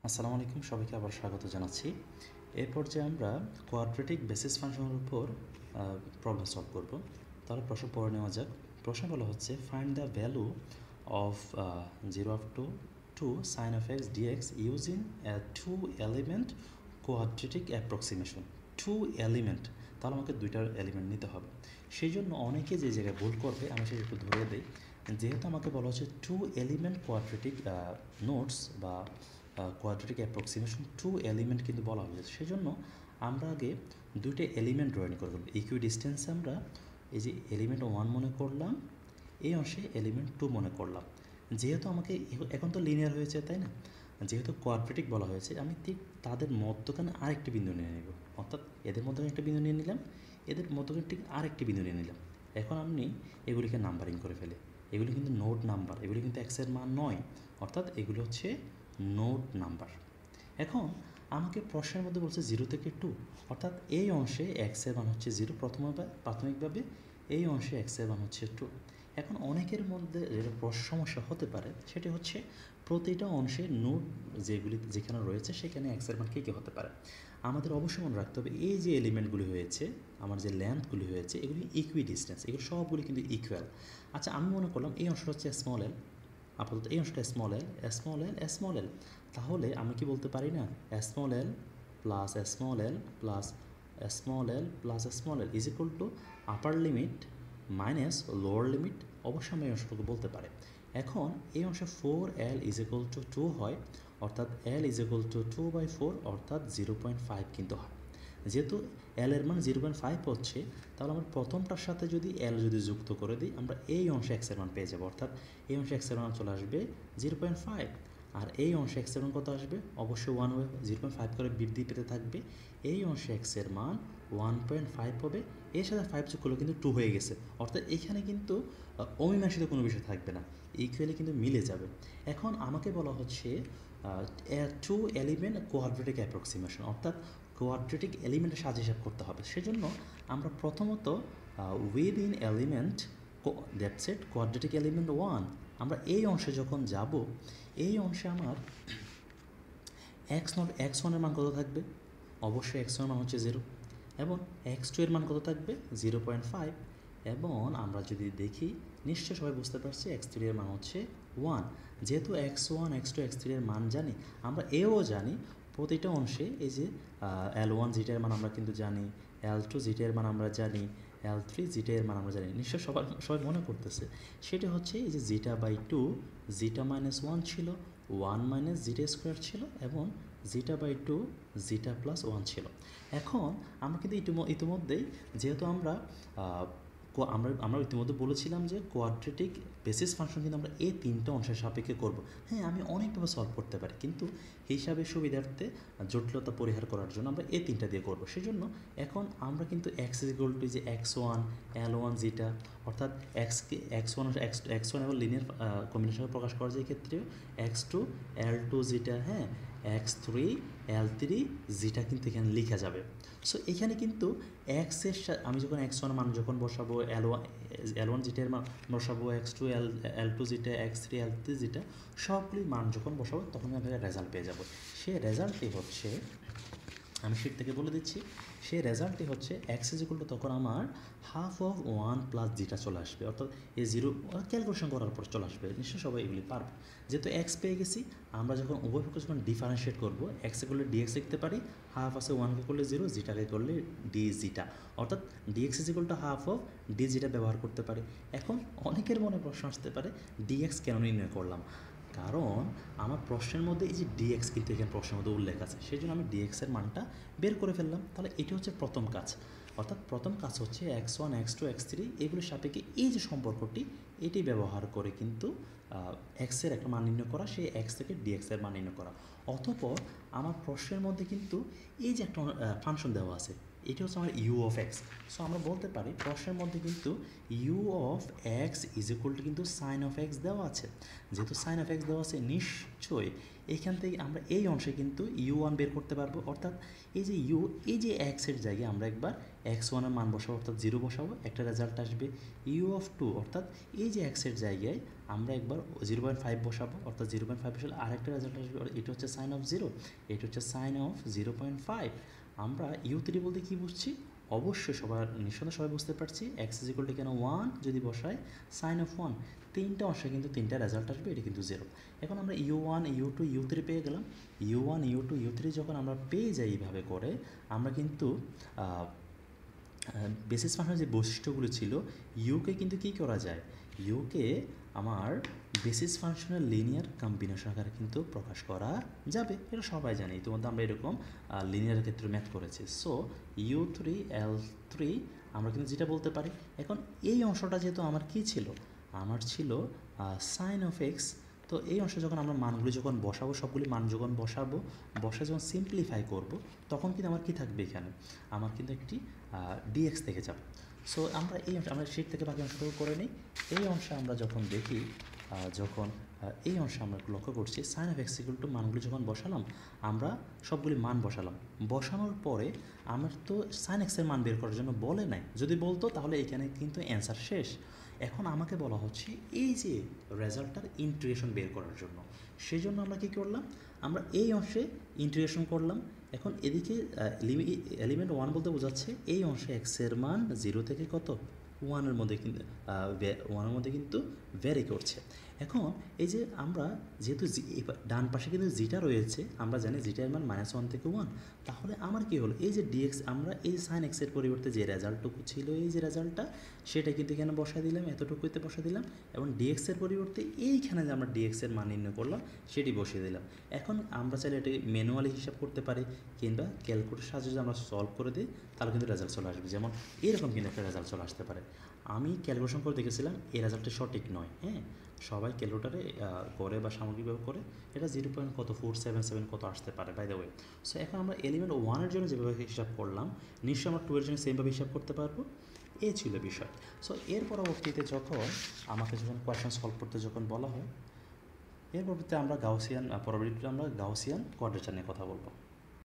আসসালামু আলাইকুম, সবাইকে আবার স্বাগত জানাচ্ছি। এই পর্যায়ে আমরা কোয়াড্রেটিক বেসিস ফাংশনের উপর প্রবলেম সলভ করব। তাহলে প্রশ্ন পড়ে নেওয়া যাক। প্রশ্ন বলা হচ্ছে find the value of 0 up to 2 sin of x dx using two element quadratic approximation. Two element, তাহলে আমাকে দুইটার এলিমেন্ট নিতে হবে। সেই জন্য অনেকে যে জায়গায় ভুল করবে আমি সেটা একটু ধরিয়ে দিই। যেহেতু আমাকে বলা হচ্ছে টু এলিমেন্ট কোয়াড্রেটিক নোটস বা কোয়াড্রেটিক অ্যাপ্রক্সিমেশন, টু এলিমেন্ট কিন্তু বলা হয়েছে, সেই জন্য আমরা আগে দুইটা এলিমেন্ট ড্রয়িং করে ফেলব। ইকুই ডিস্টেন্সে আমরা এই যে এলিমেন্ট 1 মনে করলাম, এই অংশে এলিমেন্ট 2 মনে করলাম। যেহেতু আমাকে এখন তো লিনিয়ার হয়েছে, তাই না? যেহেতু কোয়াড্রেটিক বলা হয়েছে, আমি ঠিক তাদের মধ্যখানে আরেকটি বিন্দু নিয়ে নেব। অর্থাৎ এদের মধ্যখানে একটা বিন্দু নিয়ে নিলাম, এদের মধ্যখানে ঠিক আরেকটি বিন্দু নিয়ে নিলাম। এখন আমি এগুলিকে নাম্বারিং করে ফেলি। এগুলি কিন্তু নোড নাম্বার, এগুলি কিন্তু এক্সের মান নয়, অর্থাৎ এগুলো হচ্ছে নোড নাম্বার। এখন আমাকে প্রশ্নের মধ্যে বলছে 0 থেকে 2, অর্থাৎ এই অংশে এক্সের মান হচ্ছে 0। প্রাথমিকভাবে এই অংশে এক্সের মান হচ্ছে 2। এখন অনেকের মধ্যে যেটা সমস্যা হতে পারে সেটি হচ্ছে প্রতিটা অংশে নোড যেখানে রয়েছে সেখানে এক্সের মান কী কী হতে পারে। আমাদের অবশ্যই মনে রাখতে হবে এই যে এলিমেন্টগুলি হয়েছে, আমার যে লেন্থগুলি হয়েছে, এগুলি ইকুই ডিস্টেন্স, এগুলো সবগুলি কিন্তু ইকুয়াল। আচ্ছা, আমি মনে করলাম এই অংশটা হচ্ছে স্মল এল, আপাতত এই অংশটা স্মল এল, তাহলে আমি কি বলতে পারি না small L plus small L plus small L plus small L is equal two upper limit minus lower limit? অবশ্যই আমি এই অংশটুকু বলতে পারি। এখন এই অংশে 4l ইজ ইকুয়াল টু 2 হয়, অর্থাৎ l ইজ ইকুয়াল টু 2/4, অর্থাৎ 0.5 কিন্তু হয়। যেহেতু এল এর মান 0.5 হচ্ছে, তাহলে আমরা প্রথমটার সাথে যদি এল যদি যুক্ত করে দিই, আমরা এই অংশে এক্সের মান পেয়ে যাবো। অর্থাৎ এই অংশে এক্সের মান চলে আসবে 0.5, আর এই অংশে এক্সের মান কত আসবে? অবশ্যই 1 হবে, 0.5 করে বৃদ্ধি পেতে থাকবে। এই অংশে এক্সের মান 1.5 হবে, এর সাথে 5 যোগ করলে কিন্তু 2 হয়ে গেছে। অর্থাৎ এখানে কিন্তু অমীমাংসিত কোনো বিষয় থাকবে না, ইকুয়ালি কিন্তু মিলে যাবে। এখন আমাকে বলা হচ্ছে টু এলিমেন্ট কোয়াড্রেটিক অ্যাপ্রক্সিমেশন, অর্থাৎ কোয়াড্রেটিক এলিমেন্টের সাজ হিসাব করতে হবে। সেজন্য আমরা প্রথমত within element, that's it, quadratic element 1, আমরা এই অংশে যখন যাব, এই অংশে আমার x1 এর মান কত থাকবে? অবশ্যই x1 এর মান হচ্ছে 0, এবং x2 এর মান কত থাকবে? 0.5, এবং আমরা যদি দেখি নিশ্চয় সবাই বুঝতে পারছি x3 এর মান হচ্ছে 1। যেহেতু x1 x2 x3 এর মান জানি, আমরা এও জানি প্রতিটা অংশে এই যে L1 জিটা এর মান আমরা কিন্তু জানি, L2 জিটা এর মান আমরা জানি, L3 জিটা এর মান আমরা জানি। নিশ্চয় সবাই মনে করতেছে সেটা হচ্ছে এই যে জিটা/2, জিটা -1 ছিল, 1 মাইনাস জিটা স্কোয়ার ছিল, এবং জিটা/2 জিটা +1 ছিল। এখন আমরা কিন্তু ইতিমধ্যেই যেহেতু আমরা ইতিমধ্যে বলেছিলাম যে কোয়াড্রেটিক বেসিস ফাংশন কিন্তু আমরা এই তিনটা অংশের সাপেক্ষে করব। হ্যাঁ, আমি অনেকভাবে সলভ করতে পারি, কিন্তু হিসাবের সুবিধার্থে জটিলতা পরিহার করার জন্য আমরা এই তিনটা দিয়ে করব। সেই জন্য এখন আমরা কিন্তু এক্স ইজ ইকুয়াল টু যে x1 L1 জিটা, অর্থাৎ x1 এবং লিনিয়ার কম্বিনেশনে প্রকাশ করা যায় ক্ষেত্রে x2 L2 জিটা, হ্যাঁ, x3 L3 জিটা কিন্তু এখানে লেখা যাবে। সো এখানে কিন্তু এক্সের আমি যখন x1 মান যখন বসাবো, L1 জিটার মান বসাবো, x2 L2 জিটা, x3 L3 জিটা, সবগুলি মান যখন বসাবো তখন আমি রেজাল্ট পেয়ে যাব। সে রেজাল্টটি হচ্ছে, আমি শীট থেকে বলে দিচ্ছি, সেই রেজাল্টটি হচ্ছে এক্স ইজ ইকুয়াল টু, তখন আমার হাফ অফ 1 প্লাস জিটা চলে আসবে, অর্থাৎ এই 0 ক্যালকুলেশন করার পর চলে আসবে। নিশ্চয়ই সবাই এগুলি পারবে। যেহেতু এক্স পেয়ে গেছি, আমরা যখন উভয় পক্ষে যখন ডিফারেন্সিয়েট করবো, এক্সে করলে ডিএক্স লিখতে পারি, হাফ আছে 1কে করলে 0, জিটাকে করলে ডি জিটা, অর্থাৎ dx is equal to half of d zeta ব্যবহার করতে পারি। এখন অনেকের মনে প্রশ্ন আসতে পারে ডিএক্স কেন নির্ণয় করলাম? কারণ আমার প্রশ্নের মধ্যে এই যে ডিএক্স কিন্তু এখানে প্রশ্নের মধ্যে উল্লেখ আছে, সেই জন্য আমি ডিএক্সের মানটা বের করে ফেললাম। তাহলে এটি হচ্ছে প্রথম কাজ, অর্থাৎ প্রথম কাজ হচ্ছে x1 x2 x3 এগুলোর সাপেক্ষে এই যে সম্পর্কটি, এটি ব্যবহার করে কিন্তু এক্সের একটা মান নির্ণয় করা, সেই এক্স থেকে ডিএক্সের মান নির্ণয় করা। অতঃপর আমার প্রশ্নের মধ্যে কিন্তু এই যে একটা ফাংশন দেওয়া আছে, এটি হচ্ছে আমার ইউ অফ এক্স। সো আমরা বলতে পারি প্রশ্নের মধ্যে কিন্তু U of X is equal to কিন্তু সাইন অফ এক্স দেওয়া আছে। যেহেতু সাইন অফ এক্স দেওয়া আছে, নিশ্চয়ই এখান থেকে আমরা এই অংশে কিন্তু ইউ ওয়ান বের করতে পারবো। অর্থাৎ এই যে ইউ, এই যে এক্সের জায়গায় আমরা একবার এক্স ওয়ানের মান বসাবো, অর্থাৎ 0 বসাবো, একটা রেজাল্ট আসবে। ইউ অফ টু, অর্থাৎ এই যে এক্সের জায়গায় আমরা একবার 0.5 বসাবো, অর্থাৎ 0.5 বসালে আরেকটা রেজাল্ট আসবে। এটা হচ্ছে সাইন অফ 0, এটা হচ্ছে সাইন অফ 0.5। আমরা ইউ থ্রি বলতে কী বুঝছি? অবশ্যই নিঃসন্দেহে সবাই বুঝতে পারছি এক্স ইজ ইকুয়াল টু কেন 1 যদি বসায় সাইন অফ 1, তিনটা অংশে কিন্তু তিনটা রেজাল্ট আসবে, এটা কিন্তু 0। এখন আমরা U one, U two, U three পেয়ে গেলাম। U one, U two, U three যখন আমরা পেয়ে যাই এইভাবে করে, আমরা কিন্তু বেসিস ফাংশনের যে বৈশিষ্ট্যগুলো ছিল, ইউকে কিন্তু কী করা যায়? ইউকে আমার বেসিস ফাংশনের লিনিয়ার কম্বিনেশন আকারে কিন্তু প্রকাশ করা যাবে, এটা সবাই জানি। ইতিমধ্যে আমরা এরকম লিনিয়ার ক্ষেত্রে ম্যাথ করেছি। So U three L three আমরা কিন্তু যেটা বলতে পারি, এখন এই অংশটা যেহেতু আমার কী ছিল, আমার ছিল সাইন অফ এক্স। তো এই অংশে যখন আমরা মানগুলি যখন বসাবো, সবগুলি মান যখন বসাবো, যখন সিম্পলিফাই করব, তখন কিন্তু আমার কী থাকবে এখানে? আমার কিন্তু একটি ডিএক্স থেকে যাবে। সো আমরা এই অংশ, আমরা শীট থেকে বাকি অংশটুকু করে নিই। এই অংশে আমরা যখন দেখি, এই অংশে আমরা লক্ষ্য করছি sine of X equal to মানগুলি যখন বসালাম, আমরা সবগুলি মান বসালাম। বসানোর পরে আমার তো সাইন এক্সের মান বের করার জন্য বলে নাই, যদি বলতো তাহলে এখানে কিন্তু অ্যান্সার শেষ। এখন আমাকে বলা হচ্ছে এই যে রেজাল্টটার ইন্টিগ্রেশন বের করার জন্য, সেই জন্য আমরা কী করলাম? আমরা এই অংশে ইন্টিগ্রেশন করলাম। এখন এদিকে এলিমেন্ট 1 বলতে বোঝাচ্ছে এই অংশে এক্সের মান 0 থেকে কত 1-এর মধ্যে কিন্তু 1-এর মধ্যে কিন্তু ভ্যারি করছে। এখন এই যে আমরা যেহেতু ডান পাশে কিন্তু জিটা রয়েছে, আমরা জানি জিটার মান -1 থেকে 1, তাহলে আমার কী হলো? এই যে ডিএক্স, আমরা এই সাইন এক্সের পরিবর্তে যে রেজাল্টটুকু ছিল, এই যে রেজাল্টটা, সেটা কিন্তু এখানে বসা দিলাম, এতটুকুতে বসা দিলাম, এবং ডিএক্সের পরিবর্তে এইখানে যে আমরা ডিএক্সের মান নির্ণয় করলাম সেটি বসিয়ে দিলাম। এখন আমরা চাইলে এটাকে ম্যানুয়ালি হিসাব করতে পারি, কিংবা ক্যালকুলেটর সাহায্যে যদি আমরা সলভ করে দিই, তাহলে কিন্তু রেজাল্ট চলে আসবে। যেমন এরকম কিন্তু একটা রেজাল্ট চলে আসতে পারে। আমি ক্যালকুলেশন করে দেখেছিলাম এই রেজাল্টটা সঠিক নয়, হ্যাঁ, সবাই ক্যালকুলেটারে করে বা সামগ্রিকভাবে করে, এটা 0.477 কত আসতে পারে, বাই দ্য ওয়ে। সো এখন আমরা এলিমেন্ট 1-এর জন্য যেভাবে হিসাব করলাম, নিশ্চয়ই আমরা 2-এর জন্য সেমভাবে হিসাব করতে পারবো। এই ছিল বিষয়। সো এর পরবর্তীতে যখন আমাকে কোয়েশ্চেন সলভ করতে যখন বলা হয়, এর পরবর্তীতে আমরা গাউসিয়ান কোয়াড্রেচার নিয়ে কথা বলবো।